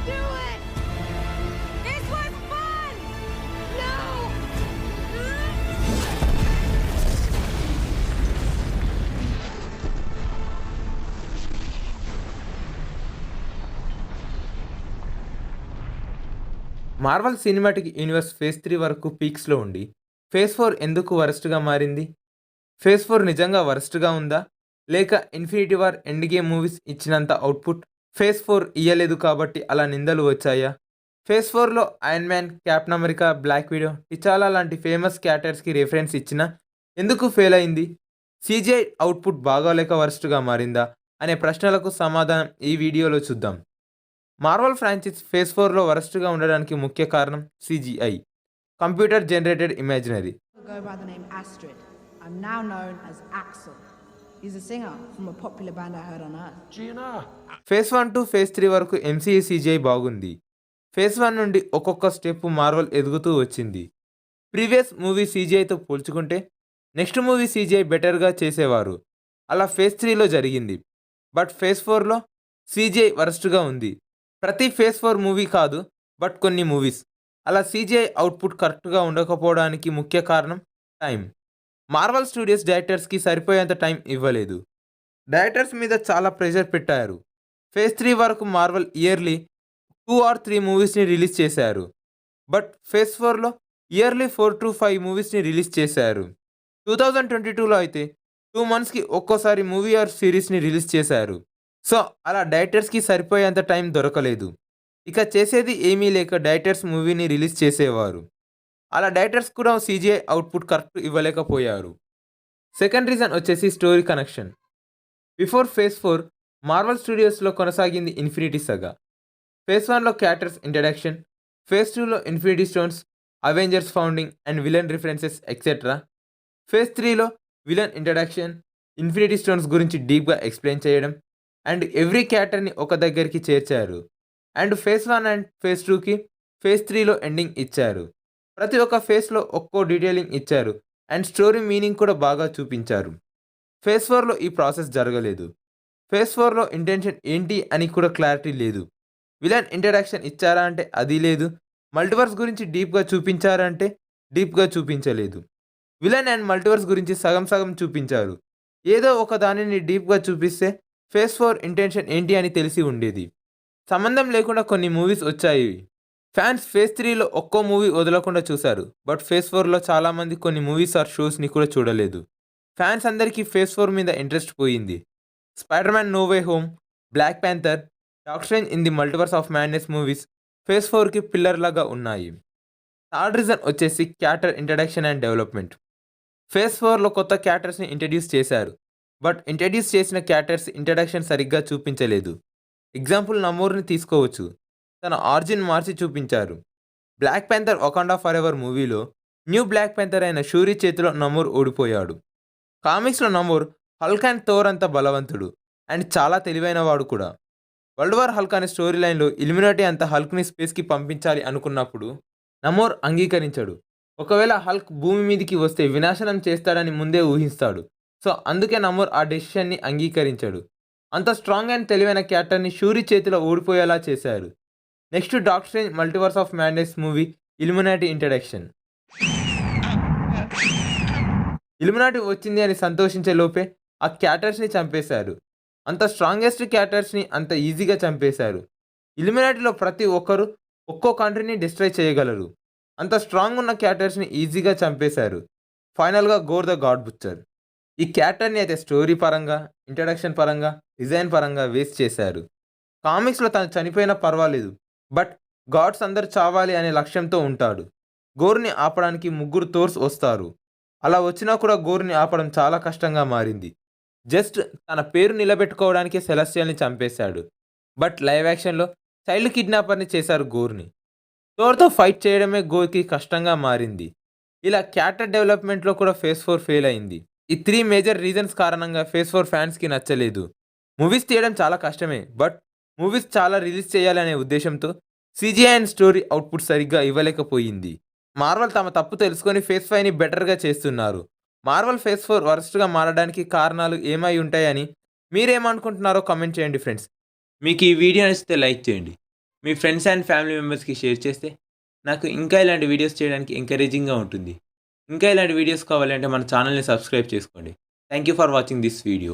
do it! This was fun! No! Marvel cinematic universe phase 3 వరకు పీక్స్‌లో ఉండి, phase 4 ఎందుకు వరస్ట్‌గా మారింది? ఫేజ్ 4 నిజంగా వరస్ట్‌గా ఉందా? లేక 'infinity war', 'end game' movies ఇచ్చినంత అవుట్‌పుట్ ఫేజ్ 4 ఇయ్యలేదు కాబట్టి అలా నిందలు వచ్చాయా? ఫేజ్ 4లో Iron Man, Captain America, Black Widow, T'Challa లాంటి ఫేమస్ క్యారెక్టర్స్‌కి రిఫరెన్స్ ఇచ్చినా ఎందుకు ఫెయిల్ అయింది? సీజీఐ అవుట్‌పుట్ బాగోలేక వరస్ట్‌గా మారిందా? అనే ప్రశ్నలకు సమాధానం ఈ వీడియోలో చూద్దాం. మార్వెల్ ఫ్రాంచైజ్ ఫేజ్ 4లో వరస్ట్‌గా ఉండడానికి ముఖ్య కారణం CGI, computer generated imaginary. Go by the name Astrid. I'm now known as Axel. He's a singer from a popular band I heard on Earth. Gina! Phase 1 to phase 3 వరకు MCU CJI బాగుంది. Phase 1 నుండి ఒక్కొక్క step Marvel ఎదుగుతూ వచ్చింది. Previous movie సీజీఐతో పోల్చుకుంటే next movie CJI బెటర్గా చేసేవారు. అలా ఫేజ్ 3లో జరిగింది. బట్ ఫేజ్ 4లో సీజీఐ వరస్ట్‌గా ఉంది. ప్రతి ఫేజ్ 4 మూవీ కాదు, బట్ కొన్ని మూవీస్. అలా సీజీఐ అవుట్‌పుట్ కరెక్ట్‌గా ఉండకపోవడానికి ముఖ్య కారణం టైం. మార్వెల్ స్టూడియోస్ డైరెక్టర్స్‌కి సరిపోయేంత టైం ఇవ్వలేదు. డైరెక్టర్స్ మీద చాలా ప్రెషర్ పెట్టారు. ఫేజ్ 3 వరకు మార్వెల్ ఇయర్లీ 2 ఆర్ 3 మూవీస్‌ని రిలీజ్ చేశారు. బట్ ఫేజ్ 4లో ఇయర్లీ 4 టు 5 మూవీస్‌ని రిలీజ్ చేశారు. 2022లో అయితే 2 మంత్స్‌కి ఒక్కోసారి మూవీ ఆర్ సిరీస్‌ని రిలీజ్ చేశారు. సో అలా డైరెక్టర్స్‌కి సరిపోయేంత టైం దొరకలేదు. ఇక చేసేది ఏమీ లేక డైరెక్టర్స్ మూవీని రిలీజ్ చేసేవారు. అలా డైరెక్టర్స్ కూడా సీజీఐ అవుట్‌పుట్ కరెక్ట్ ఇవ్వలేకపోయారు. సెకండ్ రీజన్ వచ్చేసి story connection. Before phase 4 Marvel స్టూడియోస్లో కొనసాగింది ఇన్ఫినిటీ సగా. ఫేజ్ 1లో క్యారెక్టర్స్ ఇంట్రడక్షన్, ఫేజ్ 2లో infinity stones, Avengers founding and villain references etcetera. Phase 3లో విలన్ ఇంట్రడక్షన్, ఇన్ఫినిటీ స్టోన్స్ గురించి డీప్గా ఎక్స్ప్లెయిన్ చేయడం అండ్ ఎవ్రీ క్యారెక్టర్ని ఒక దగ్గరికి చేర్చారు. అండ్ ఫేజ్ 1 అండ్ ఫేజ్ 2కి ఫేజ్ 3లో ఎండింగ్ ఇచ్చారు. ప్రతి ఒక్క ఫేజ్లో ఒక్కో డీటెయిలింగ్ ఇచ్చారు అండ్ స్టోరీ మీనింగ్ కూడా బాగా చూపించారు. ఫేజ్ 4లో ఈ ప్రాసెస్ జరగలేదు. ఫేజ్ 4లో ఇంటెన్షన్ ఏంటి అని కూడా క్లారిటీ లేదు. విలన్ ఇంట్రడక్షన్ ఇచ్చారా అంటే అది లేదు. మల్టివర్స్ గురించి డీప్గా చూపించారా అంటే డీప్గా చూపించలేదు. విలన్ అండ్ మల్టివర్స్ గురించి సగం సగం చూపించారు. ఏదో ఒక దానిని డీప్గా చూపిస్తే ఫేజ్ 4 ఇంటెన్షన్ ఏంటి అని తెలిసి ఉండేది. సంబంధం లేకుండా కొన్ని మూవీస్ వచ్చాయి. ఫ్యాన్స్ ఫేజ్ 3లో ఒక్కో మూవీ వదలకుండా చూశారు. బట్ ఫేజ్ 4లో చాలామంది కొన్ని మూవీస్ ఆర్ షోస్ని కూడా చూడలేదు. ఫ్యాన్స్ అందరికీ ఫేజ్ 4 మీద ఇంట్రెస్ట్ పోయింది. Spider man no way home, black panther, doctor strange in the multiverse of madness movies phase 4కి పిల్లర్ లాగా ఉన్నాయి. థర్డ్ రీజన్ వచ్చేసి character introduction and development. Phase 4లో కొత్త క్యారెక్టర్స్ని ఇంట్రడ్యూస్ చేశారు. బట్ ఇంట్రడ్యూస్ చేసిన క్యారెక్టర్స్ ఇంట్రడక్షన్ సరిగ్గా చూపించలేదు. ఎగ్జాంపుల్ నమోర్ని తీసుకోవచ్చు. తన ఆరిజిన్ మార్చి చూపించారు. Black panther Wakanda forever మూవీలో న్యూ బ్లాక్ ప్యాంథర్ అయిన షూరీ చేతిలో నమోర్ ఓడిపోయాడు. కామిక్స్లో నమోర్ హల్క్ అండ్ థోర్ అంత బలవంతుడు అండ్ చాలా తెలివైనవాడు కూడా. వరల్డ్ వార్ హల్క్ అనే స్టోరీ లైన్లో ఇల్యూమినాటీ అంత హల్క్ని స్పేస్కి పంపించాలి అనుకున్నప్పుడు నమోర్ అంగీకరించాడు. ఒకవేళ హల్క్ భూమి మీదకి వస్తే వినాశనం చేస్తాడని ముందే ఊహిస్తాడు. సో అందుకే నమోర్ ఆ డెసిషన్ని అంగీకరించాడు. అంత స్ట్రాంగ్ అండ్ తెలివైన క్యారెక్టర్ని షూరీ చేతిలో ఓడిపోయేలా చేశారు. Next doctor strange multiverse of madness movie illuminati introduction. Illuminati వచ్చింది అని సంతోషించే లోపే ఆ క్యారెక్టర్స్ని చంపేశారు. అంత స్ట్రాంగెస్ట్ క్యారెక్టర్స్ని అంత ఈజీగా చంపేశారు. ఇల్యూమినాటీలో ప్రతి ఒక్కరు ఒక్కో కంట్రీని డిస్ట్రాయ్ చేయగలరు. అంత స్ట్రాంగ్ ఉన్న క్యారెక్టర్స్ని ఈజీగా చంపేశారు. ఫైనల్గా గోర్ ద గాడ్ బుచ్చర్. ఈ క్యారెక్టర్ని అయితే స్టోరీ పరంగా, ఇంట్రడక్షన్ పరంగా, డిజైన్ పరంగా వేస్ట్ చేశారు. కామిక్స్లో తను చనిపోయినా పర్వాలేదు, బట్ గాడ్స్ అందరు చావాలి అనే లక్ష్యంతో ఉంటాడు. గోర్ని ఆపడానికి 3 థోర్స్ వస్తారు. అలా వచ్చినా కూడా గోర్ని ఆపడం చాలా కష్టంగా మారింది. జస్ట్ తన పేరు నిలబెట్టుకోవడానికే సెలెస్టియల్ని చంపేశాడు. బట్ లైవ్ యాక్షన్లో చైల్డ్ కిడ్నాపర్ని చేశారు గోర్ని. థోర్తో ఫైట్ చేయడమే గోర్కి కష్టంగా మారింది. ఇలా క్యారెక్టర్ డెవలప్మెంట్లో కూడా ఫేజ్ 4 ఫెయిల్ అయింది. ఈ 3 మేజర్ రీజన్స్ కారణంగా ఫేజ్ 4 ఫ్యాన్స్కి నచ్చలేదు. మూవీస్ తీయడం చాలా కష్టమే, బట్ మూవీస్ చాలా రిలీజ్ చేయాలనే ఉద్దేశంతో సీజీఐ అండ్ స్టోరీ అవుట్పుట్ సరిగ్గా ఇవ్వలేకపోయింది. మార్వెల్ తమ తప్పు తెలుసుకొని ఫేజ్ 5ని బెటర్గా చేస్తున్నారు. మార్వెల్ ఫేజ్ 4 వరస్ట్గా మారడానికి కారణాలు ఏమై ఉంటాయని మీరేమనుకుంటున్నారో కామెంట్ చేయండి ఫ్రెండ్స్. మీకు ఈ వీడియో నచ్చితే లైక్ చేయండి. మీ ఫ్రెండ్స్ అండ్ ఫ్యామిలీ మెంబర్స్కి షేర్ చేస్తే నాకు ఇంకా ఇలాంటి వీడియోస్ చేయడానికి ఎంకరేజింగ్గా ఉంటుంది. ఇంకా ఇలాంటి వీడియోస్ కావాలంటే మన ఛానల్ని సబ్స్క్రైబ్ చేసుకోండి. Thank you for watching this video.